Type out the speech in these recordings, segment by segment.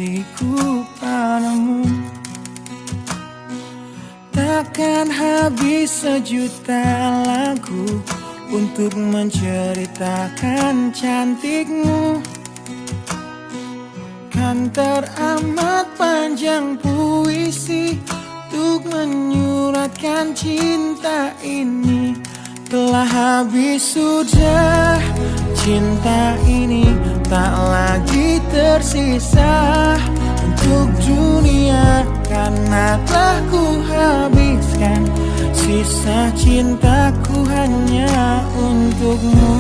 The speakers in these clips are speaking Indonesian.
hatiku padamu. Takkan habis sejuta lagu untuk menceritakan cantikmu. Kan teramat panjang puisi untuk menyuratkan cinta ini. Telah habis sudah cinta ini, tak lagi tersisa untuk dunia, karena telah ku habiskan sisa cintaku hanya untukmu.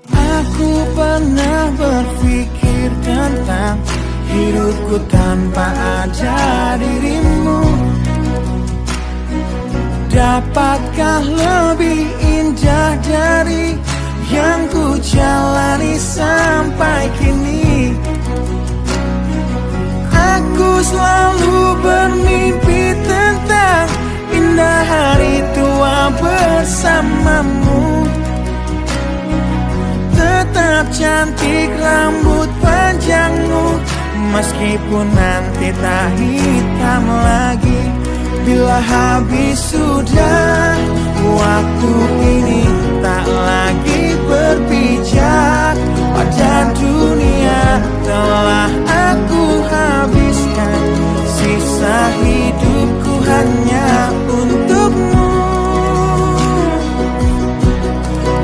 Aku pernah berpikir tentang hidupku tanpa ada dirimu. Dapatkah lebih indah dari yang ku jalani sampai kini? Aku selalu bermimpi tentang indah hari tua bersamamu. Tetap cantik rambut panjangmu, meskipun nanti tak hitam lagi. Bila habis sudah waktu ini, tak lagi berpijak pada dunia. Telah aku habiskan sisa hidupku hanya untukmu.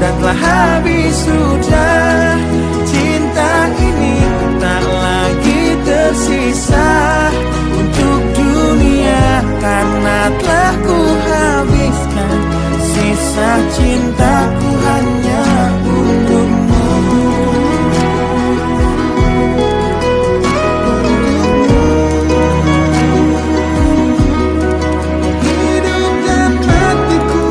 Dan telah habis sudah cinta ini, tak lagi tersisa untuk dunia, karena telah ku habiskan sisa cintaku hanya untukmu. Hidup dan matiku,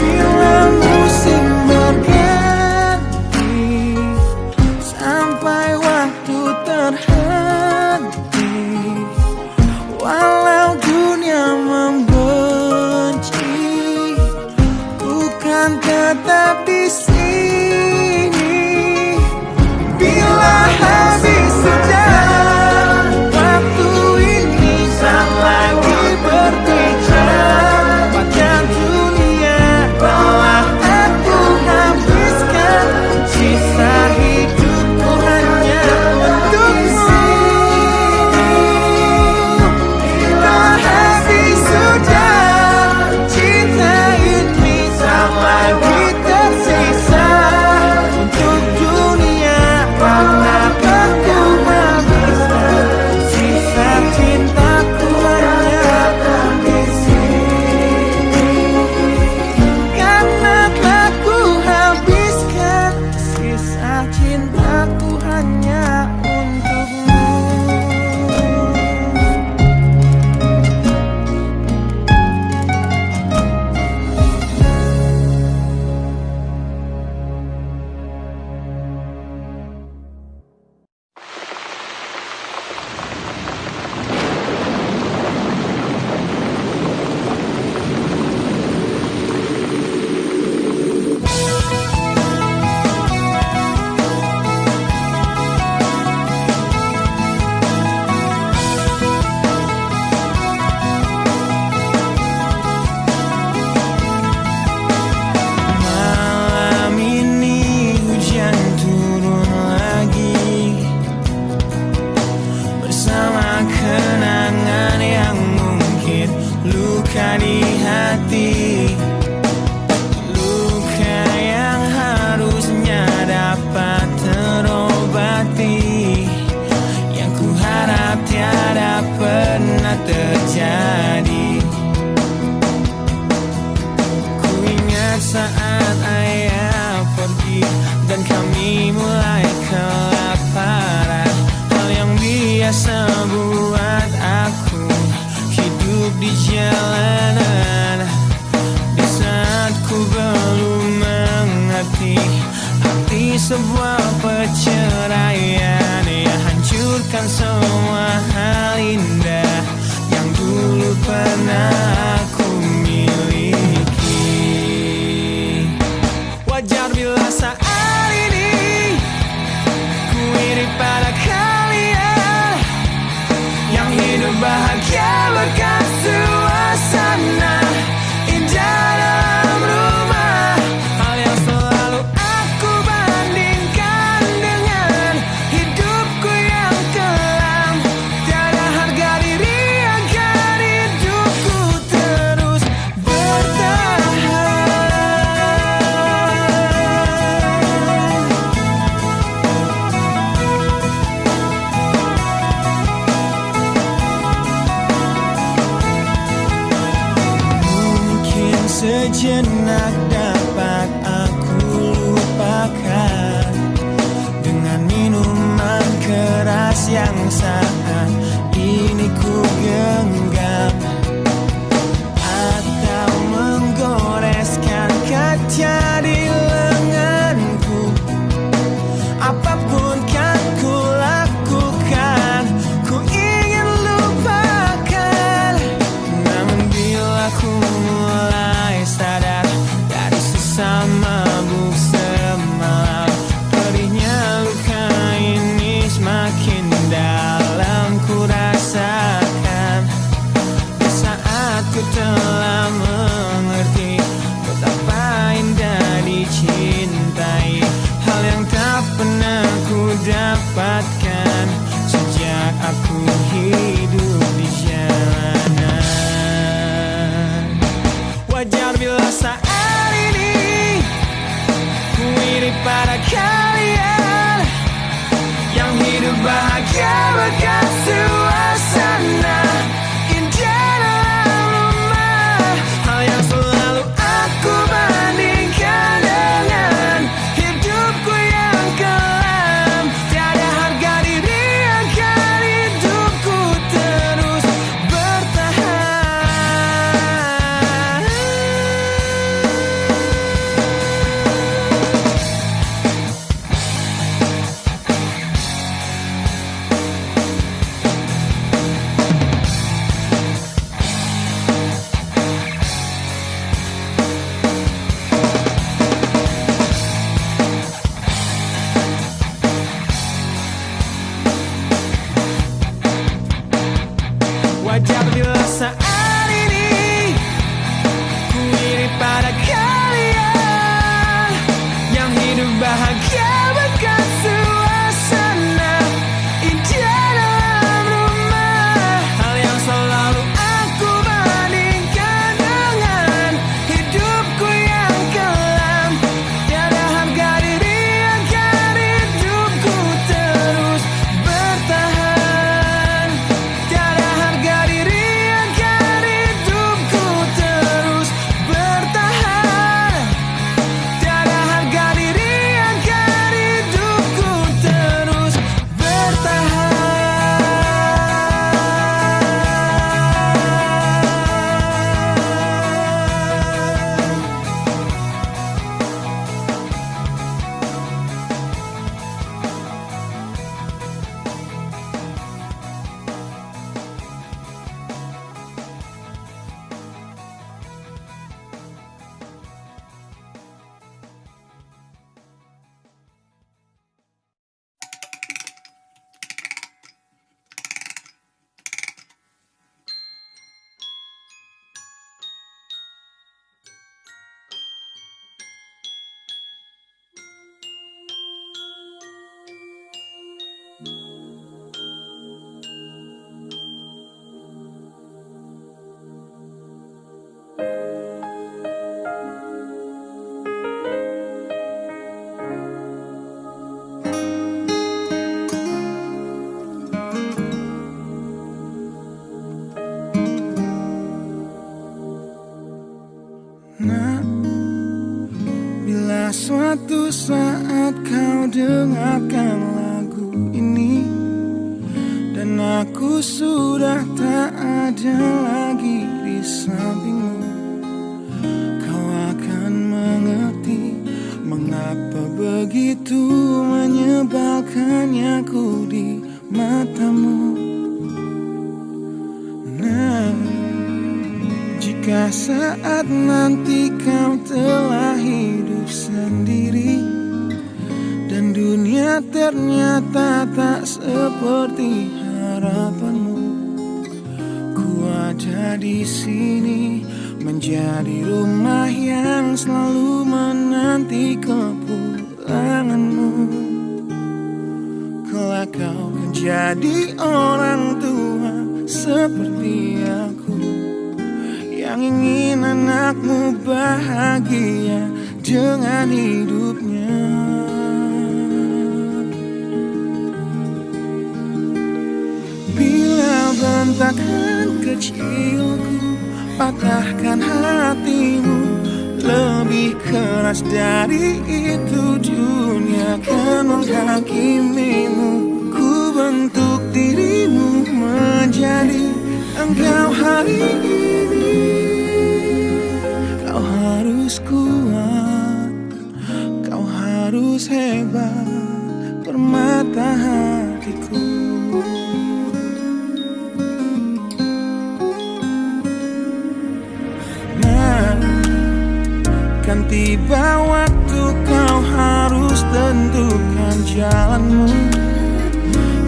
bila musim berganti, sampai waktu terhenti, walau dunia membenci, ku kan tetap di sini. Bila habis sudah waktu ini, tak lagi berpijak pada dunia. Telah aku habiskan sisa hidupku hanya untukmu. Bila habis sudah cinta ini, tak lagi tersisa sejenak dapat aku lupakan dengan minuman keras yang saat ini ku genggam, atau menggoreskan kaca di lenganku. Apapun kan ku lakukan, ku ingin lupakan. Namun bila ku mulai sadar dari sesama mabuk semalam, perihnya luka ini semakin dalam ku rasakan. Di saat ku telah mengerti betapa indah dicintai, hal yang tak pernah ku dapatkan sejak aku hidup di jalanan. Wajar bila saat ini ku iri pada kalian yang hidup bahagia berkat suasana indah dalam rumah. Hal yang selalu aku bandingkan dengan hidupku yang kelam. Tiada harga diri agar hidupku terus bertahan. Wajar bila saat ini ku iri pada kalian yang hidup bahagia berkat suasana indah dalam rumah. Hal yang selalu aku bandingkan dengan hidupku yang kelam. Tiada harga diri agar hidupku terus bertahan. Tiada harga diri agar hidupku terus bertahan. Tiada harga diri agar hidupku terus bertahan. Nah, bila suatu saat kau dengarkan lagu ini dan aku sudah tak ada lagi di sampingmu, kau akan mengerti mengapa begitu menyebalkannya aku di matamu. Nah, jika saat nanti kau telah hidup sendiri dan dunia ternyata tak seperti harapanmu, ku ada di sini menjadi rumah yang selalu menanti kepulanganmu. Kelak kau menjadi orang tua seperti aku yang ingin anakmu bahagia dengan hidupnya. Bila bentakan kecilku patahkan hatimu, keras dari itu, dunia akan menghakimimu. Ku bentuk dirimu menjadi engkau hari ini. Kau harus kuat, kau harus hebat, permata hatiku. Kan tiba waktu kau harus tentukan jalanmu,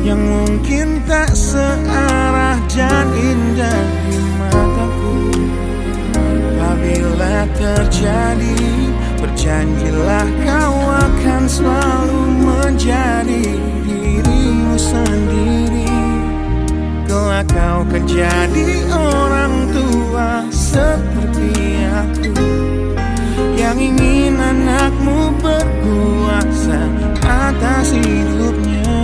yang mungkin tak searah dan indah di mataku. Apabila terjadi, berjanjilah kau akan selalu menjadi dirimu sendiri. Kelak kau akan jadi orang tua seperti aku, yang ingin anakmu berkuasa atas hidupnya.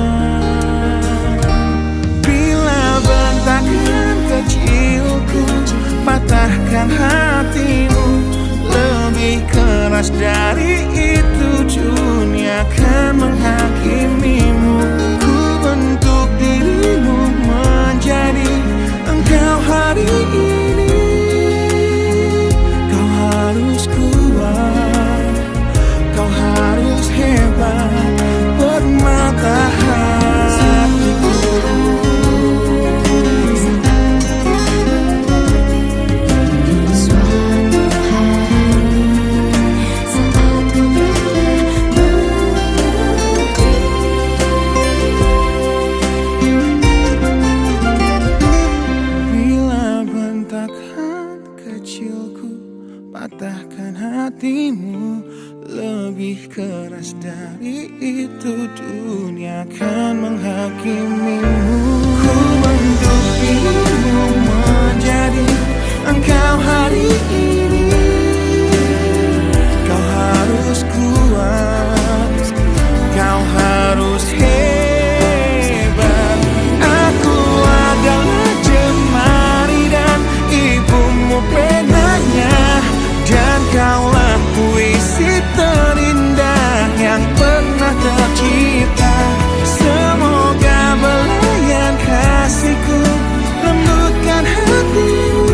Bila bentakan kecilku patahkan hatimu, lebih keras dari itu, dunia akan menghakimimu. Ku bentuk dirimu menjadi engkau hari ini. Kau harus kuat, kau harus hebat, permata hatiku. Bila bentakan kecilku patahkan hatimu, lebih keras dari itu, dunia akan menghakimimu. Ku bentuk dirimu menjadi engkau hari ini. Kau harus kuat, kau harus hebat. Aku adalah jemari dan ibumu penanya, dan kaulah puisi terindah yang pernah tercipta. Semoga belayan kasihku lembutkan hatimu.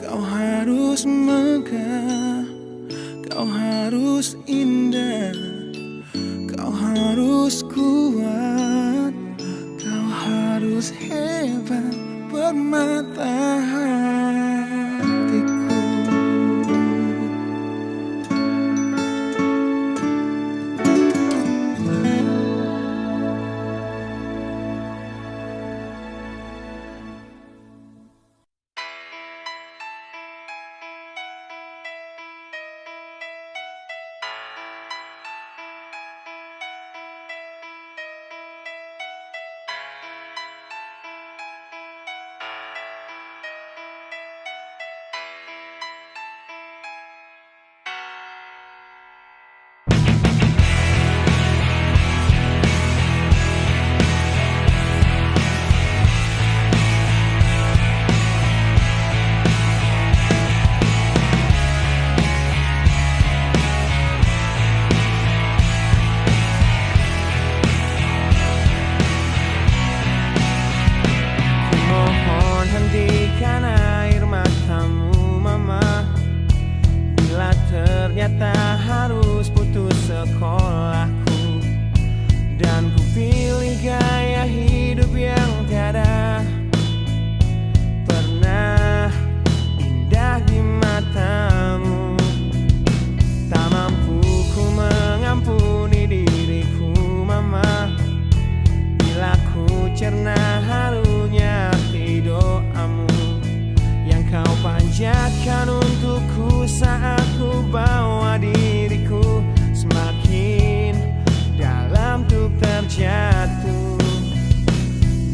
Kau harus megah, kau harus indah, kau harus kuat, kau harus hebat, permata hatiku. Ternyata harus putus sekolahku, dan ku pilih gaya hidup yang tiada pernah indah di matamu. Tak mampu ku mengampuni diriku, mama, bila ku cerna harunya arti doamu yang kau panjatkan untukku saat ku bawa diriku semakin dalam untuk terjatuh.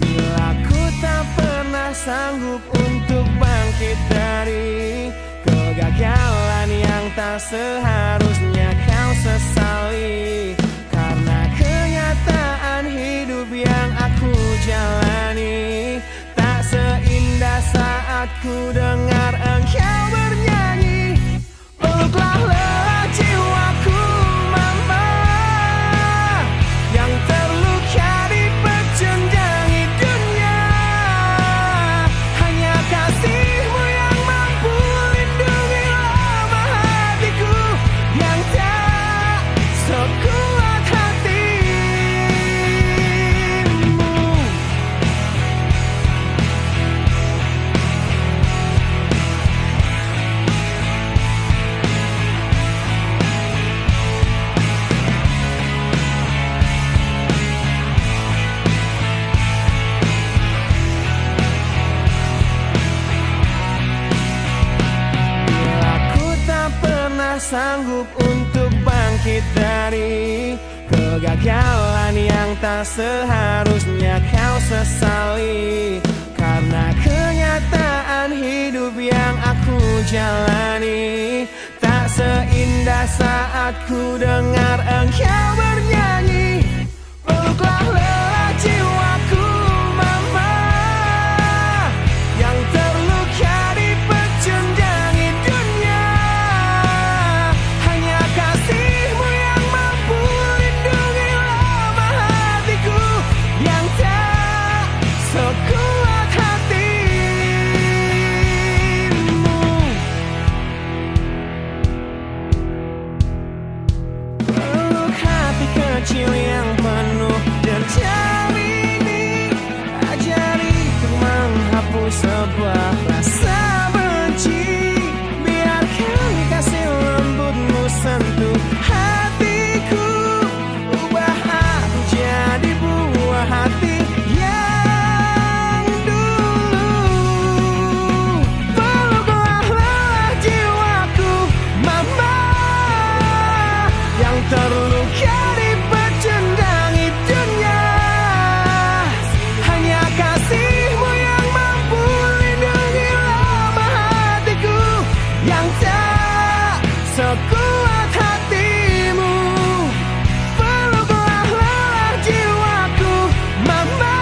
Bila ku tak pernah sanggup untuk bangkit dari kegagalan yang tak seharusnya kau sesali, karena kenyataan hidup yang aku jalani tak seindah saat saat ku dengar engkau bernyanyi. Peluklah lelah jiwaku mama, yang terluka dipecundangi dunia. Hanya kasihmu yang mampu lindungi lemah hatiku, yang tak sekuat hatimu. Bila ku tak pernah sanggup untuk bangkit dari kegagalan yang tak seharusnya kau sesali, karena kenyataan hidup yang aku jalani tak seindah saat ku dengar engkau bernyanyi. Peluklah lelah jiwaku mama, yang terluka dipecundangi dunia. Hanya kasihmu yang mampu lindungi lemah hatiku, yang tak sekuat hatimu. Peluk hati kecil yang penuh derjam ini, ajari untuk menghapus sebuah rasa benci. Biarkan kasih lembutmu sentuh hatiku, ubah aku jadi buah hati yang dulu. Peluklah lelah jiwaku mama, yang terluka dipecundangi dunia. Hanya kasihmu yang mampu lindungi lemah hatiku, yang tak sekuat hatimu. Peluklah lelah jiwaku mama,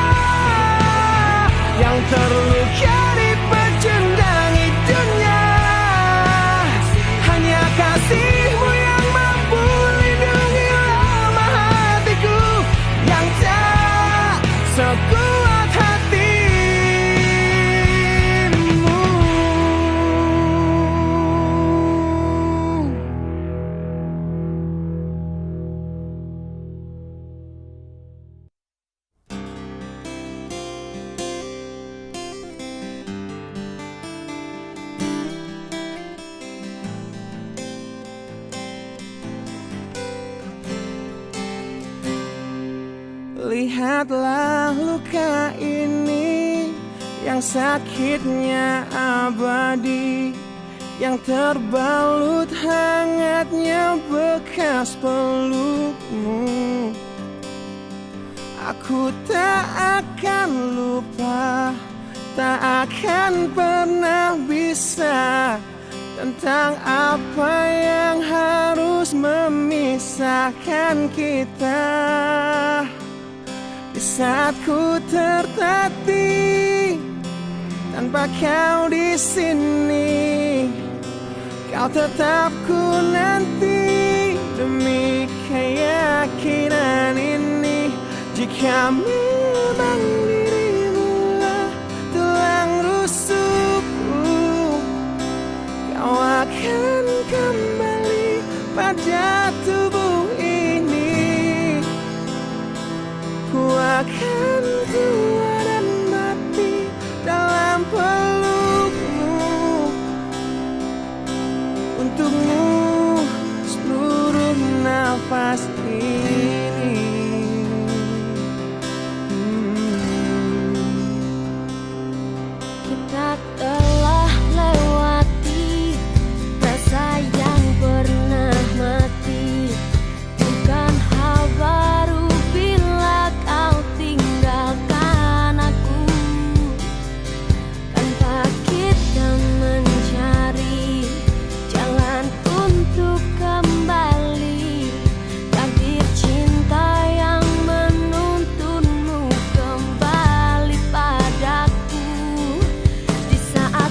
yang terluka dipecundangi dunia. Hanya kasihmu yang mampu lindungi lemah hatiku, yang tak sekuat hatimu. Lihatlah luka ini yang sakitnya abadi, yang terbalut hangatnya bekas pelukmu. Aku tak akan lupa, tak akan pernah bisa, tentang apa yang harus memisahkan kita. Di saat ku tertatih tanpa kau di sini, kau tetap ku nanti demi keyakinan ini. Jika memang dirimu lah tulang rusukku, kau akan kembali pada tubuh ini. Ku akan tua dan mati dalam pelukmu. Untukmu seluruh nafas ini. Kita telah lewati rasa yang pernah mati, bukan hal baru bila kau tinggalkan aku. Tanpa kita mencari jalan untuk kembali, takdir cinta yang menuntunmu kembali padaku. Di saat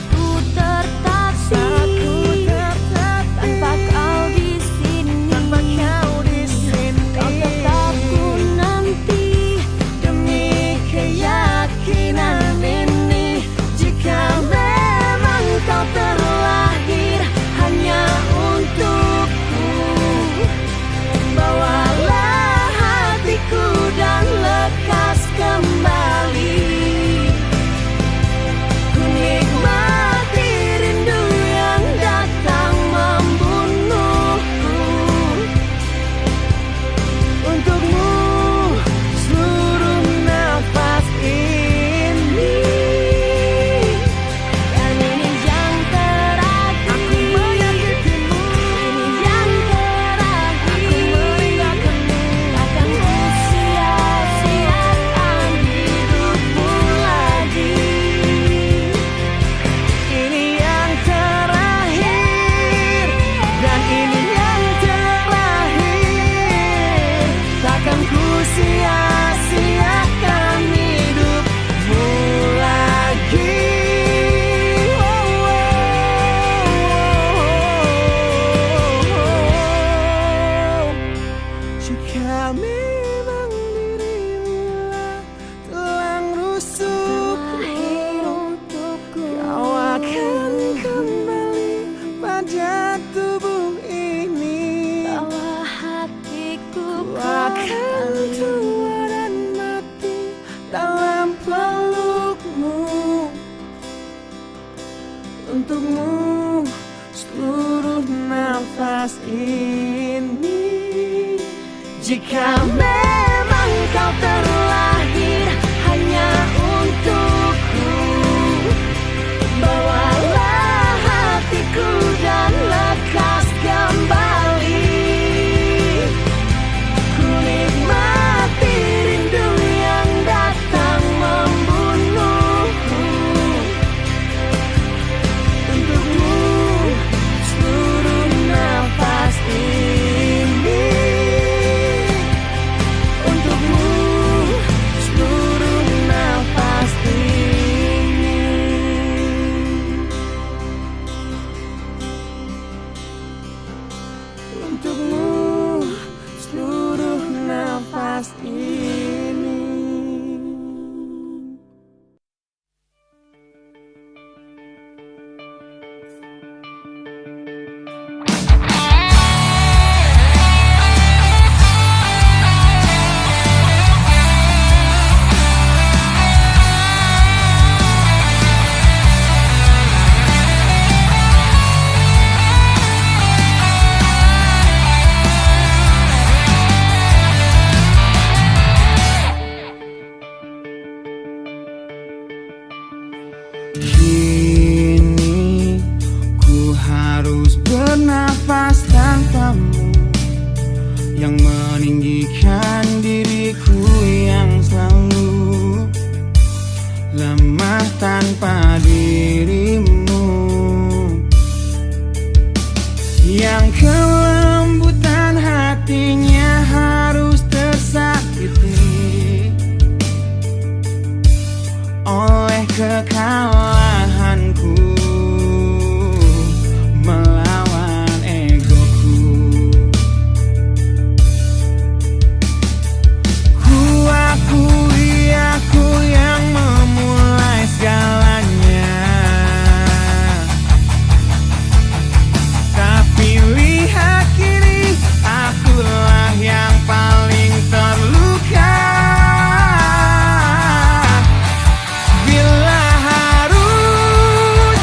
untukmu seluruh nafas ini. Jika memang kau terlahir hanya untukku, bawalah hatiku dan lekas kembali. Ku nikmati rindu yang datang membunuhku. Untukmu seluruh nafas ini. Untukmu seluruh nafas ini. Untukmu seluruh nafas ini. Kini ku harus bernafas tanpamu, yang meninggikan diriku yang selalu lemah tanpa dirimu, yang kelembutan hatinya harus tersakiti oleh kekalahanku melawan egoku. Ku akui aku yang memulai segalanya, tapi lihat kini akulah yang paling terluka. Bila harus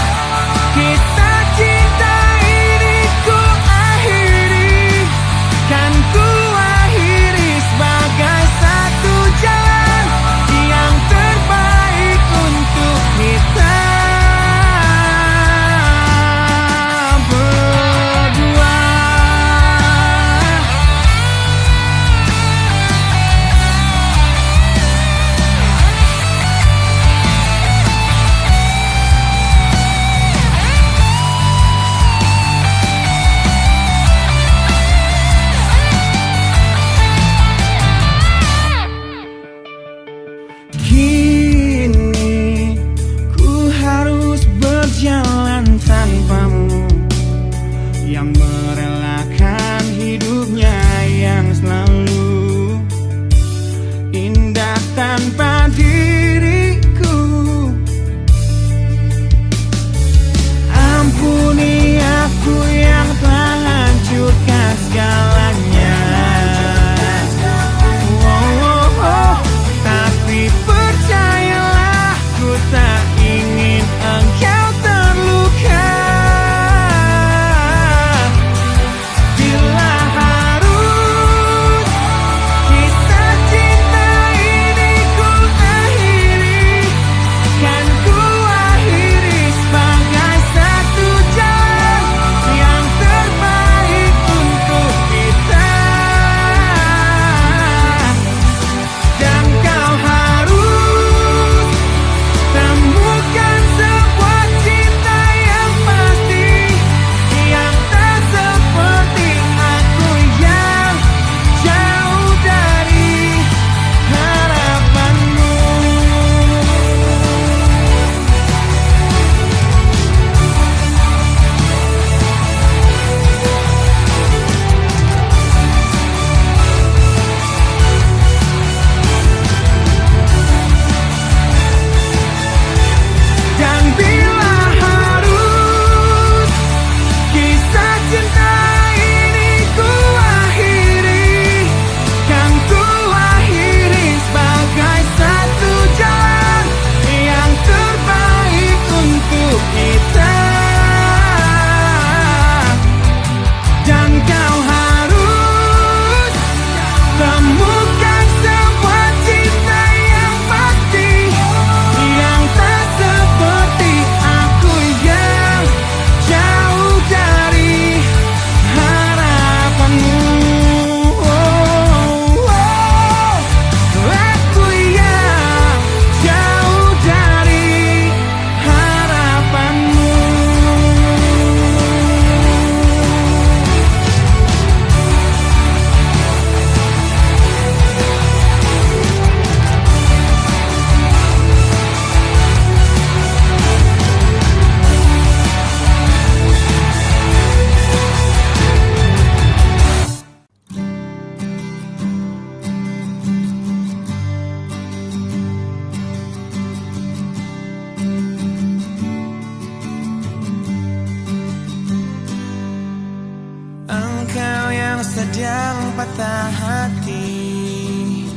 sedang patah hati.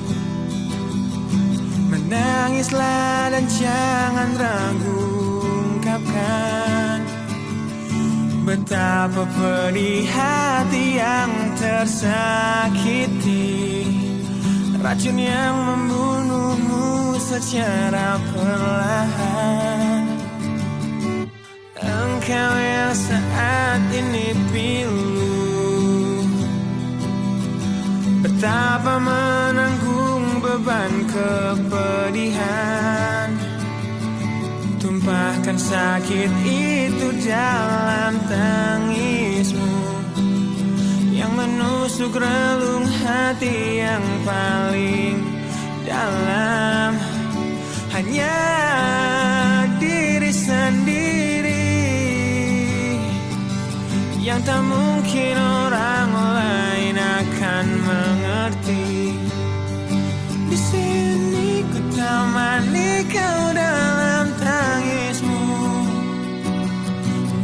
Menangislah dan jangan ragu ungkapkan betapa pedih hati yang tersakiti. Racun yang membunuhmu secara perlahan. Engkau yang saat ini pilu, betapa menanggung beban kepedihan. Tumpahkan sakit itu dalam tangismu yang menusuk relung hati yang paling dalam. Hanya diri sendiri yang tak mungkin orang lain akan mengerti. Di sini ku temani kau dalam tangismu.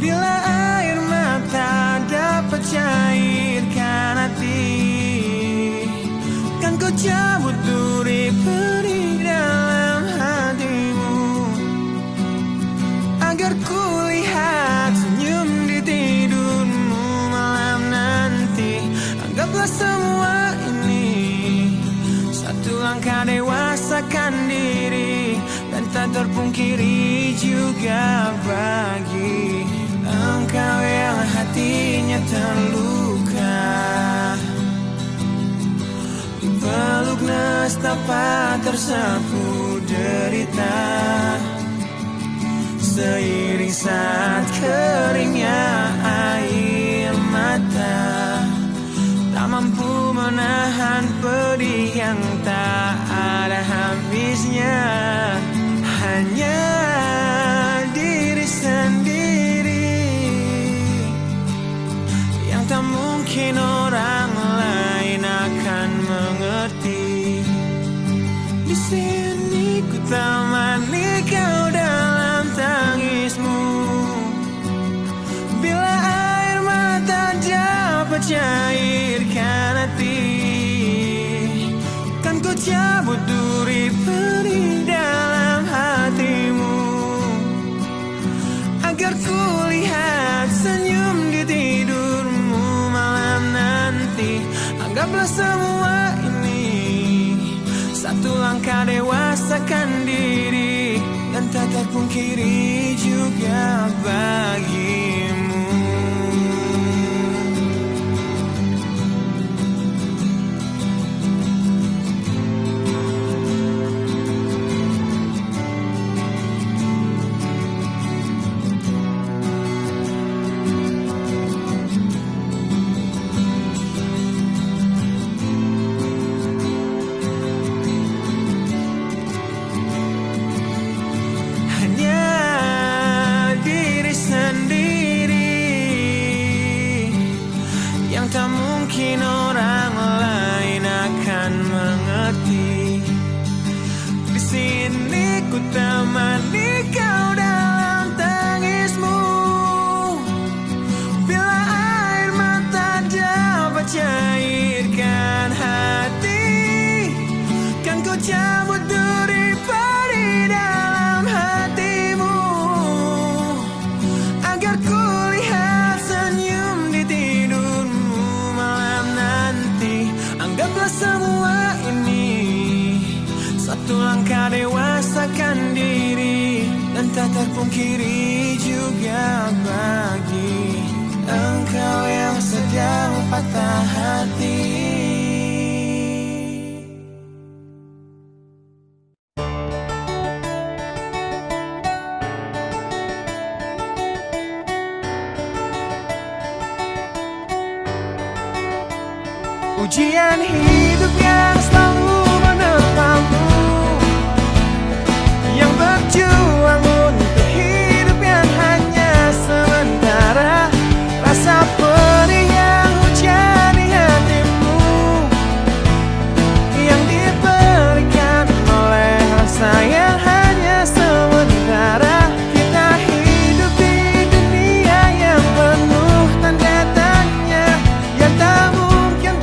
Bila air mata dapat cairkan hati, kan kau cabut duri perih dalam hatimu, agar ku lihat senyum di tidurmu malam nanti. Anggaplah semua ini satu langkah dewasakan diri, dan tak terpungkiri juga bagi engkau yang hatinya terluka. Peluk nestapa tersapu derita, seiring saat keringnya air mata, tak mampu menahan pedih yang tak ada habisnya. Hanya diri sendiri yang tak mungkin orang lain akan mengerti. Di sini ku temani kau dalam tangismu. Bila air mata dapat cairkan hati, kan ku cabut duri perih dalam hatimu, agar ku lihat senyum di tidurmu malam nanti. Anggaplah semua ini satu langkah dewasakan diri, dan tak terpungkiri juga bagimu. Mungkin orang lain akan mengerti. Di sini ku temani kau dalam tangismu. Bila air mata dapat cairkan hati, kan ku cabut duri perih dalam hatimu, agar ku lihat senyum di tidurmu malam nanti. Anggaplah semua ini satu langkah dewasakan diri, dan tak terpungkiri juga bagi engkau yang sedang patah hati. Ujian hidup yang selalu menerpamu, yang berjuang untuk hidup yang hanya sementara. Rasa perih yang hujan di hatimu, yang diberikan oleh rasa yang hanya sementara. Kita hidup di dunia yang penuh tanda tanya, yang tak mungkin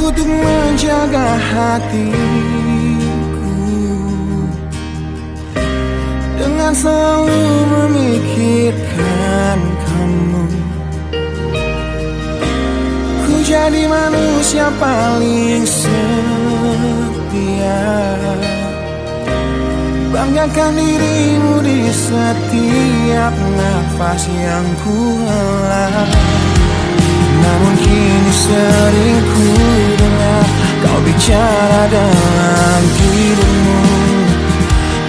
aku untuk menjaga hatiku dengan selalu memikirkan kamu. Ku jadi manusia paling setia, banggakan dirimu di setiap nafas yang ku hela. Namun kini sering ku dengar kau bicara dalam tidurmu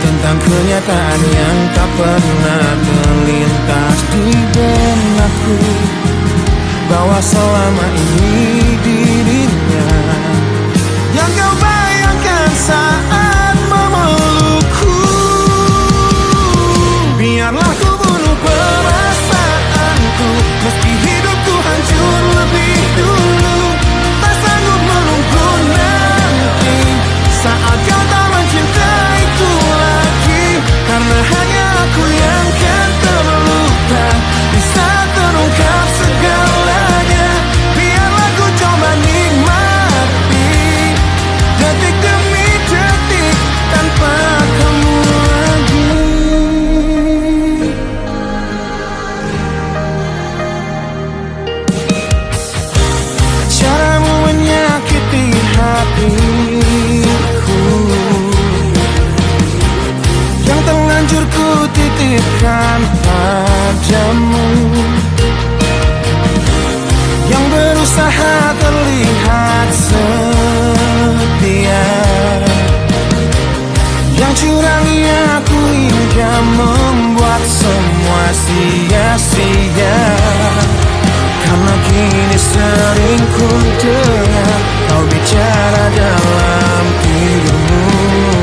tentang kenyataan yang tak pernah terlintas di benakku, bahwa selama ini dirinya yang kau bayangkan saat memelukku. Biarlah ku bunuh perasaanku, meski hidupku hancur lebih dulu. Tak sanggup menunggu nanti saat kau tak mencintaiku lagi, karena hanya aku yang kan terluka di saat terungkap segalanya. Biarlah ku coba nikmati detik demi detik tanpa kamu lagi. Caramu menyakiti hatiku yang terlanjur ku titipkan padamu, yang berusaha terlihat setia, yang curangi aku hingga membuat semua sia-sia. Karena kini sering ku dengar kau bicara dalam tidurmu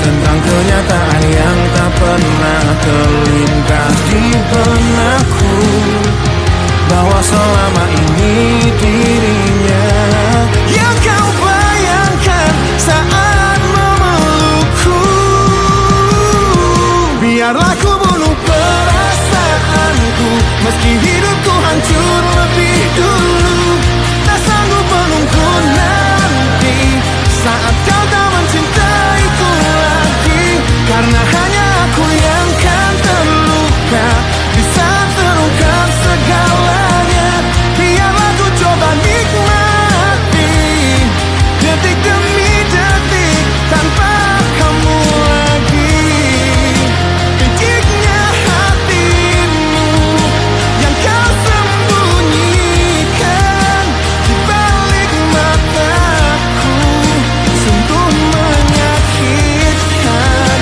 tentang kenyataan yang tak pernah terlintas di benakku, bahwa selama ini dirinya yang kau bayangkan saat memelukku. Biarlah ku bunuh perasaanku, meski hidupku hancur lebih dulu. Tak sanggup menunggu nanti saat kau tak mencintaiku lagi, karena hanya aku yang kan terluka di saat terungkap segalanya. Biarlah ku coba nikmati detik demi detik tanpa kamu lagi. Piciknya hatimu yang kau sembunyikan di balik mataku, sungguh menyakitkan.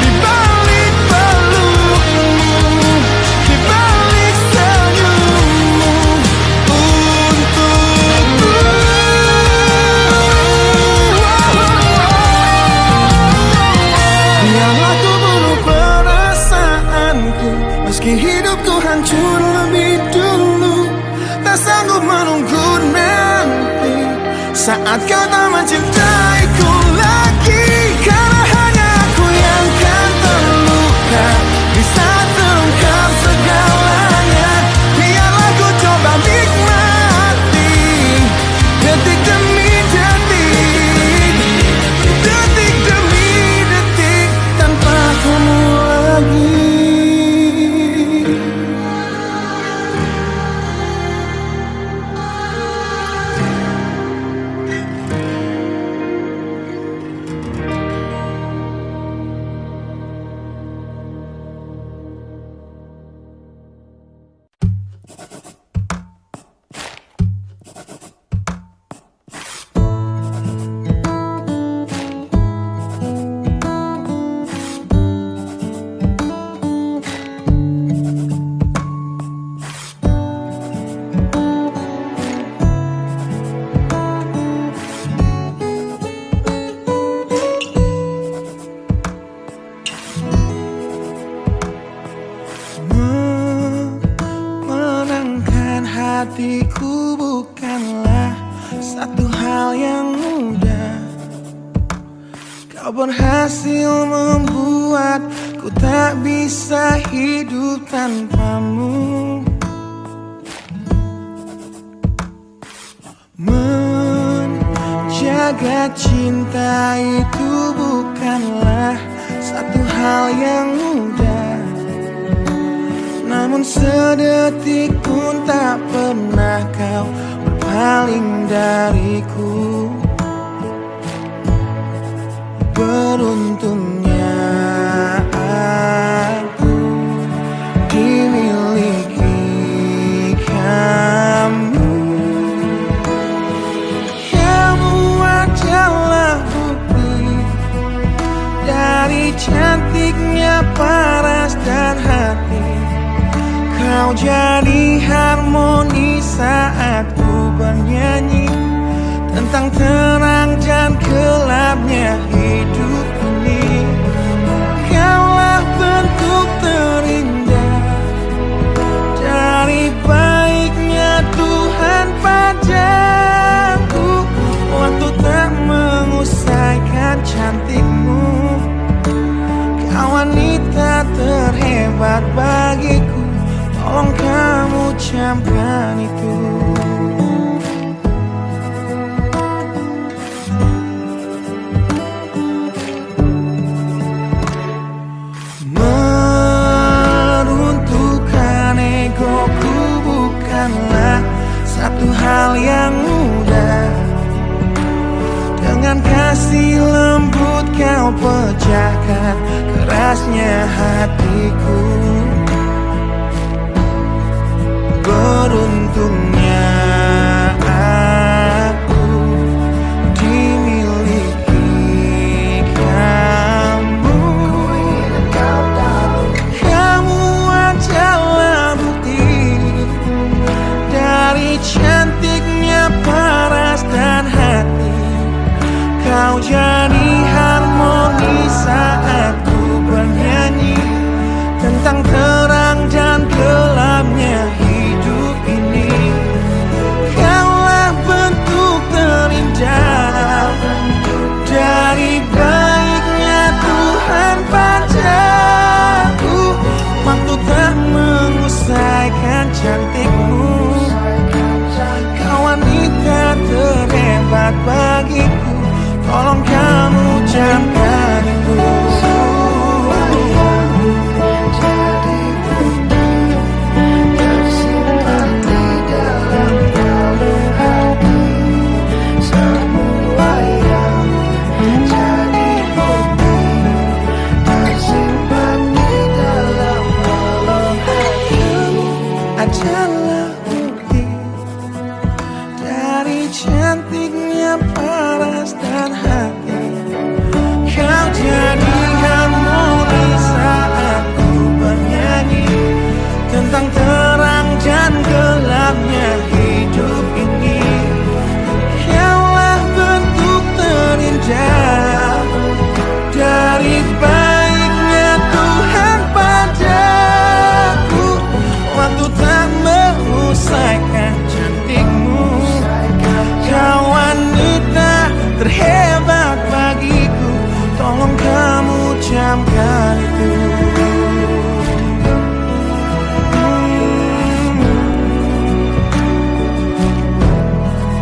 Di balik pelukmu, di balik senyummu untukku. Biarlah ku bunuh perasaanku, meski hidupku hancur lebih dulu. Tak sanggup menunggu nanti saat kau tak mencintaiku lagi, karena hanya aku yang kan terluka di saat terungkap segalanya. Biarlah ku coba nikmati detik demi detik, detik demi detik tanpa kamu lagi. Hatiku bukanlah satu hal yang mudah. Kau berhasil membuatku tak bisa hidup tanpamu. Menjaga cinta itu bukanlah satu hal yang mudah, namun sedetik pun tak pernah kau berpaling dariku. Beruntungnya aku dimiliki kamu. Kamu adalah bukti dari cantiknya paras dan hati. Kau jadi harmoni saat ku bernyanyi tentang terang dan gelapnya hidup ini. Kaulah bentuk terindah dari baiknya Tuhan padaku. Waktu tak mengusaikan cantikmu, kau wanita terhebat bagiku. Tolong kamu camkan itu. Meruntuhkan egoku bukanlah satu hal yang mudah. Dengan kasih lembut kau pecahkan kerasnya hatiku. Beruntungnya aku dimiliki kamu. Kamu adalah bukti dari cantiknya paras dan hati. Kau jadi harmoni saat ku bernyanyi tentang terang dan gelapnya hidup ini. Kaulah bentuk terindah dari baiknya Tuhan padaku. Waktu tak mengusaikan cantikmu, kau wanita terhebat bagiku. Tolong kamu camkan itu. Adalah bukti dari cantiknya paras dan hati. Kau jadi harmoni saat ku bernyanyi tentang terang dan gelapnya hidup ini. Kaulah bentuk terindah dari baiknya Tuhan padaku. Waktu tak mengusaikan cantikmu, kau wanita terhebat bagiku. Tolong kamu camkan itu.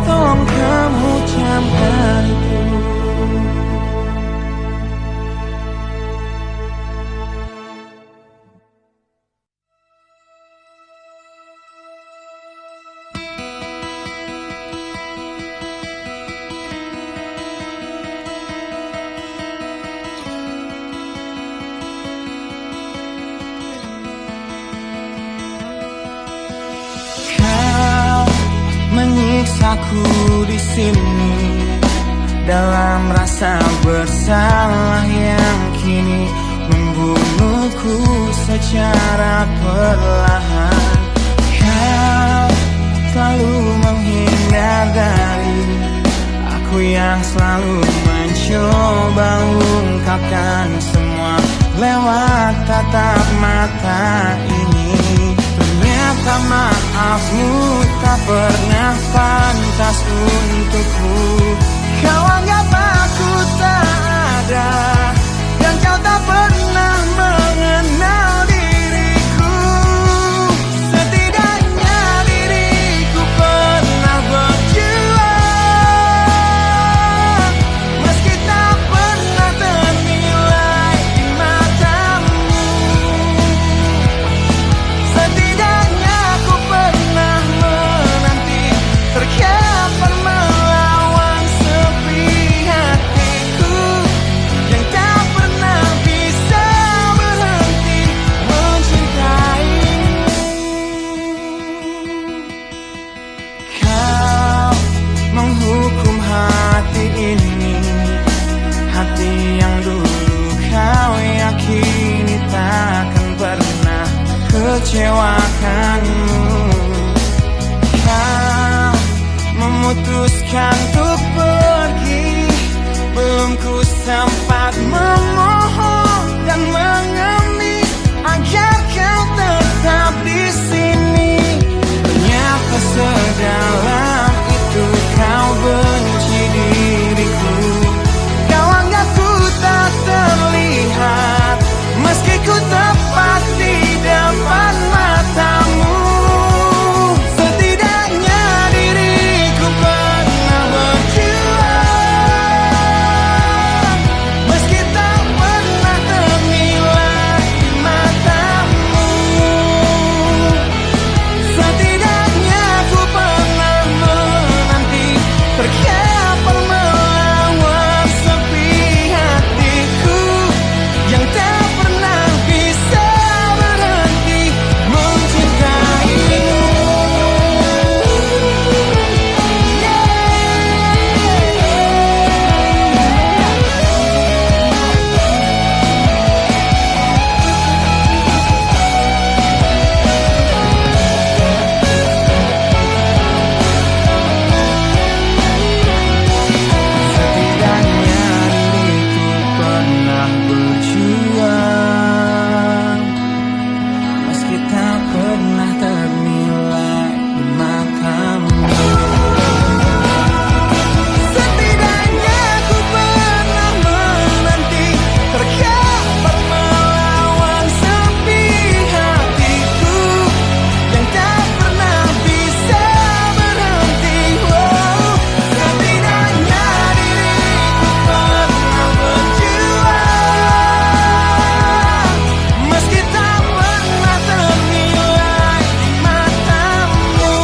Tolong kamu camkan itu. Menyiksaku di sini dalam rasa bersalah yang kini membunuhku secara perlahan. Kau selalu menghindar dari aku yang selalu mencoba ungkapkan semua lewat tatap mata ini. Ternyata maafmu tak pernah pantas untukku. Kau anggap aku tak ada, dan kau tak pernah mengenal diriku. Setidaknya diriku pernah berjuang mengecewakanmu. Kau memutuskan untuk pergi, belum ku sempat memohon dan mengemis agar kau tetap di sini. Ternyata sedalam itu kau benci diriku. Kau anggap ku tak terlihat, meski ku tepat di depan matamu. Setidaknya diriku pernah berjuang, meski tak pernah ternilai di matamu. Setidaknya ku pernah menanti, terkapar melawan sepi hatiku yang tak pernah bisa berhenti mencintaimu. Setidaknya diriku pernah berjuang, meski tak pernah ternilai di matamu. Setidaknya ku pernah menanti, terkapar melawan sepi hatiku yang tak pernah bisa berhenti. Setidaknya diriku pernah berjuang, meski tak pernah ternilai di matamu.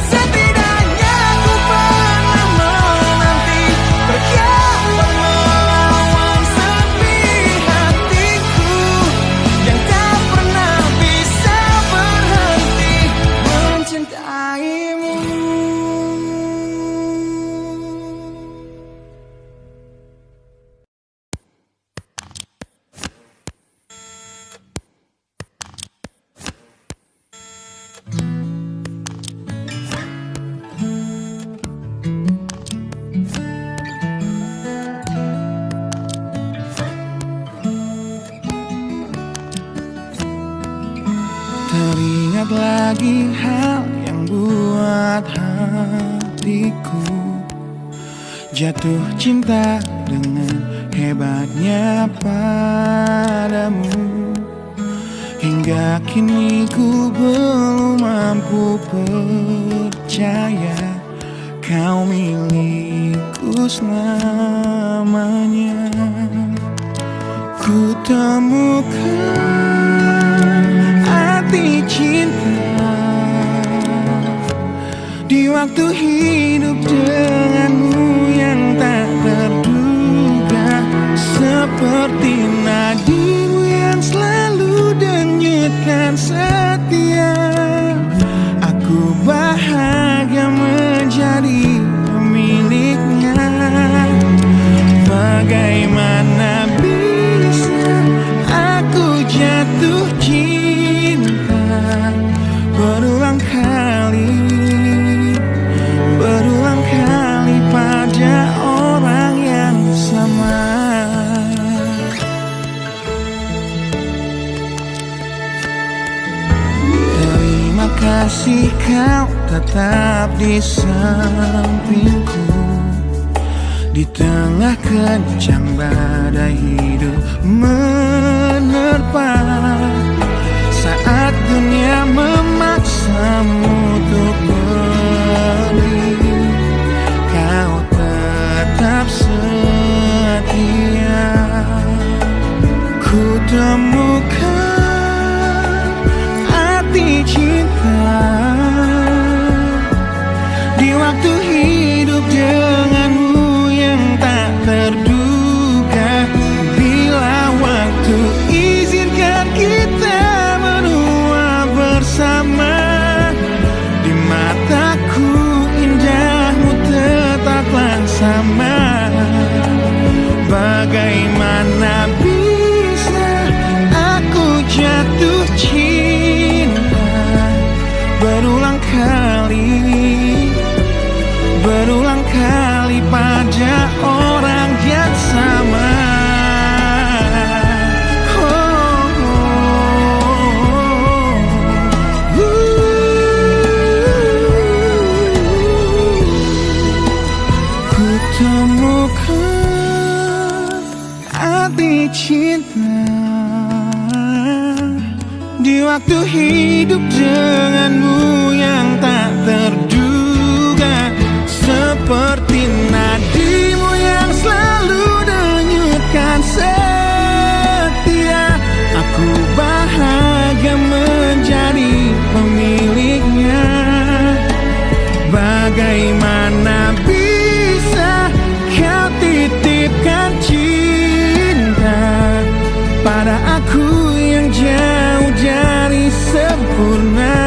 Setidaknya ku pernah menanti, terkapar melawan sepi hatiku yang tak pernah bisa berhenti mencintaimu. Teringat lagi hal yang buat hatiku jatuh cinta dengan hebatnya padamu. Hingga kini ku belum mampu percaya kau milikku selamanya. Ku temukan arti cinta di waktu hidup denganmu yang tak terduga, seperti nadimu yang selalu denyutkan setia. Aku bahagia menjadi pemiliknya. Bagaimana bisa aku jatuh cinta berulang kali pada orang yang sama. Terima kasih kau tetap di sampingku di tengah kencang badai hidup menerpa. Saat dunia memaksamu untuk pergi, kau tetap setia. Ku temukan arti cinta di waktu hidup denganmu yang tak terduga. Bila waktu izinkan kita menua bersama, temukan arti cinta di waktu hidup denganmu yang tak terduga, seperti nadimu yang selalu denyutkan setia. Aku bahagia menjadi pemiliknya. Bagaimana bisa kau titipkan cinta pada aku yang jauh dari sempurna?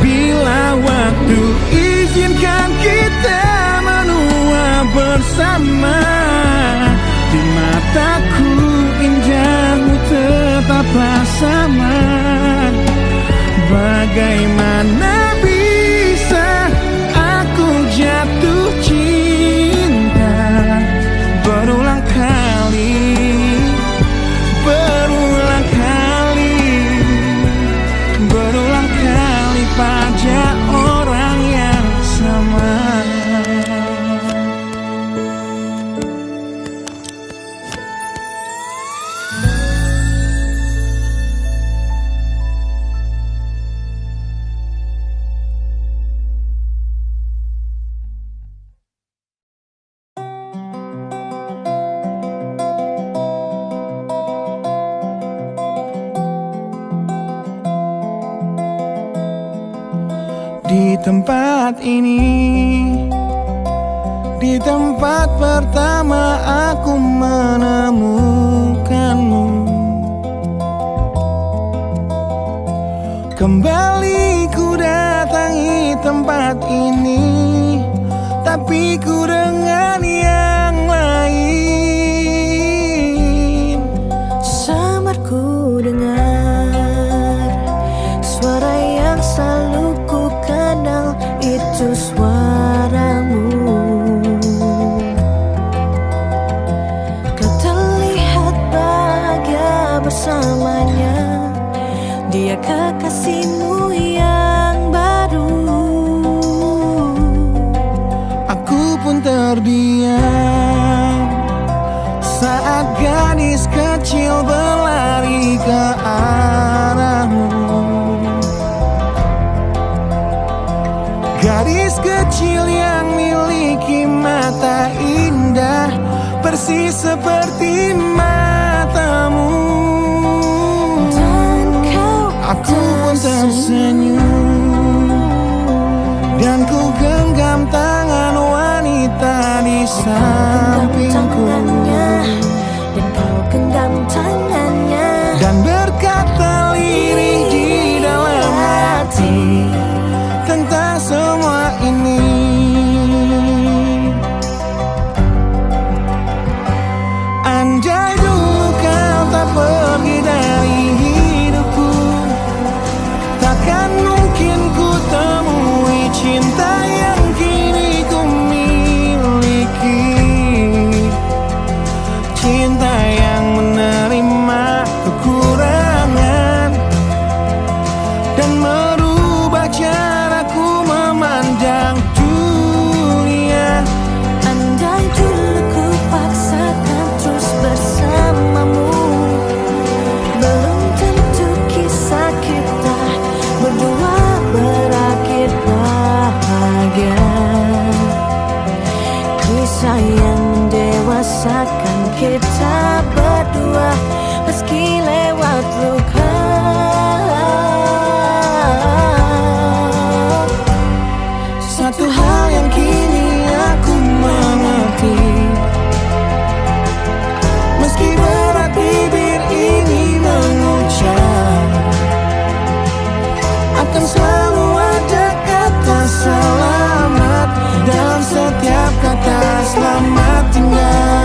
Bila waktu izinkan kita menua bersama, di mataku indahmu tetaplah sama. Bagaimana bisa aku jatuh cinta berulang kali, berulang kali, berulang kali pada orang yang sama. Di tempat ini, di tempat pertama aku menemukanmu. Kembali ku datangi tempat ini, tapi ku dengan yang lain. Samar ku dengar suara yang selalu ku kenal, itu suaramu. Kau terlihat bahagia bersamanya, dia kekasihmu yang baru. Aku pun terdiam saat gadis kecil berlari ke arahmu. Gadis kecil yang miliki mata indah, persis seperti matamu. Aku pun tersenyum dan ku genggam tangan wanita di sampingku. Dan kau genggam tangannya dan berkata lirih di dalam hati tentang semua ini. Andai dulu kau tak pergi dari hidupku, takkan mungkin ku temui cinta yang kini ku miliki. Cinta yang menerima kekurangan dan merubah caraku memandang dunia. andai dulu ku paksakan terus bersamamu, belum tentu kisah kita berdua berakhir bahagia. Kisah yang mendewasakan kita berdua meski lewat luka. Satu hal yang kini aku mengerti, meski berat bibir ini mengucap, akan selalu ada kata selamat dalam setiap kata selamat tinggal.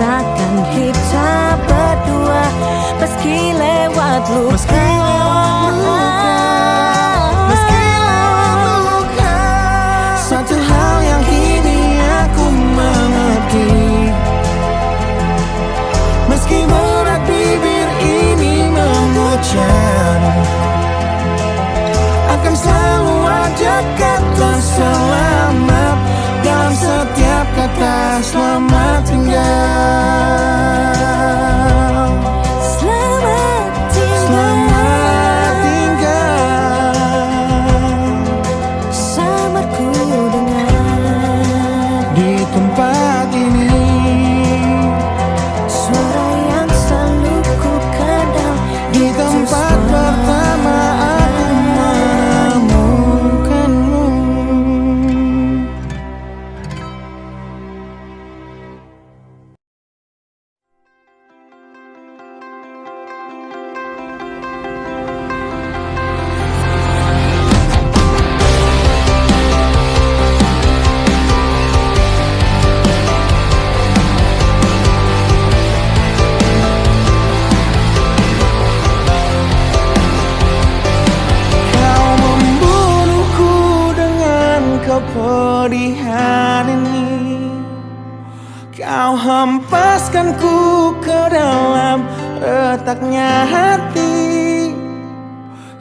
dewasakan kita berdua. Meski lewat luka, meski lewat luka, satu hal yang kini aku mengerti. Meski berat bibir ini mengucap, akan selalu ada kata selamat dalam setiap kata selamat tinggal. selamat tinggal, sabarku dengar Di tempat ini, suara yang selalu ku kenal. di tempat pertama aku menemukanmu. Kau membunuhku dengan kepedihan ini. Kau hempaskanku ke dalam retaknya hati,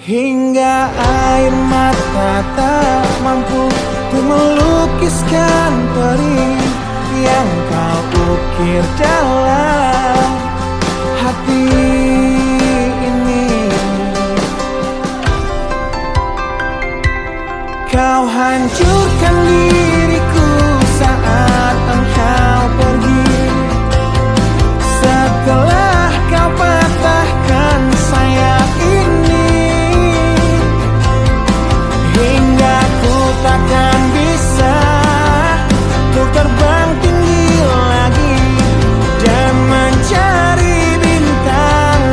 hingga air mata tak mampu untuk melukiskan perih yang kau ukir dalam hati ini. Kau hancurkan diriku saat engkau pergi. Setelah kau patahkan sayap ini, hingga ku takkan bisa untuk terbang tinggi lagi dan mencari bintang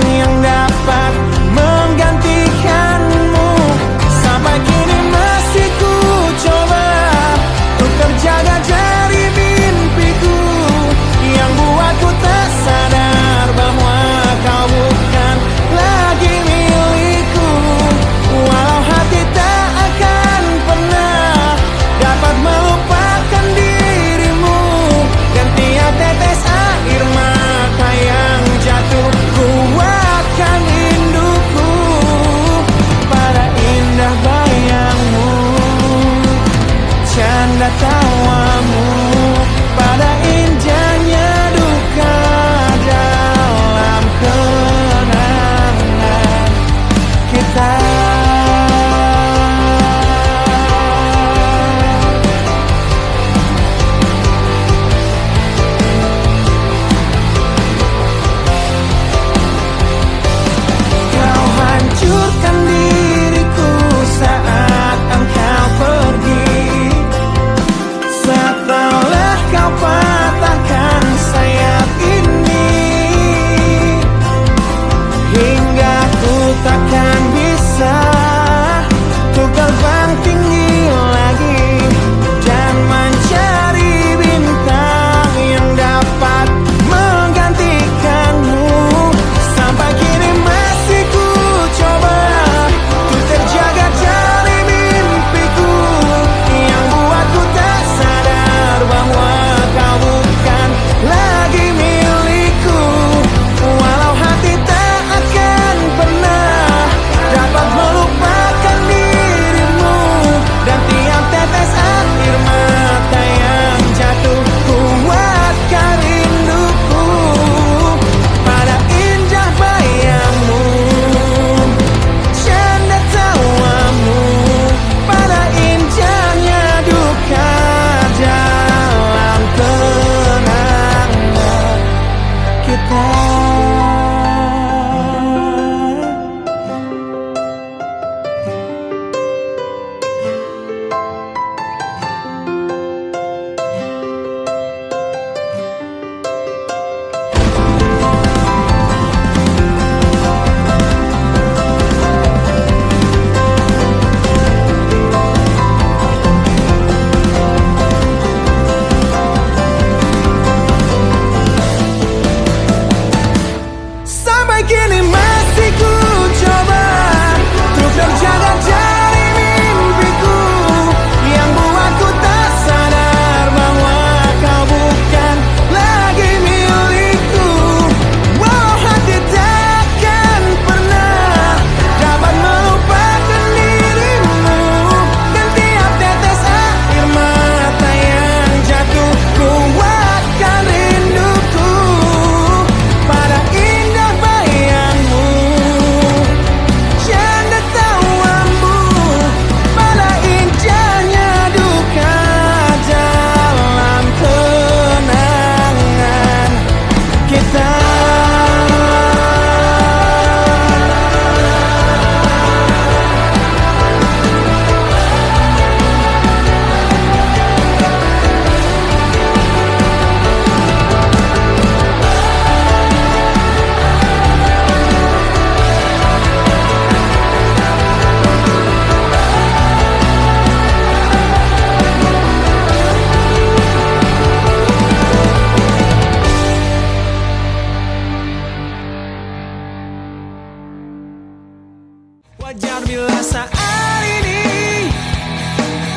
wajar bila saat ini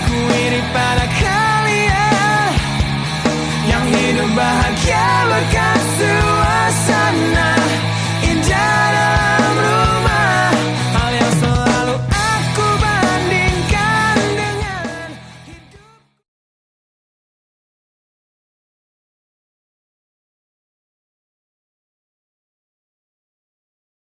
ku iri pada kalian yang hidup bahagia berkali.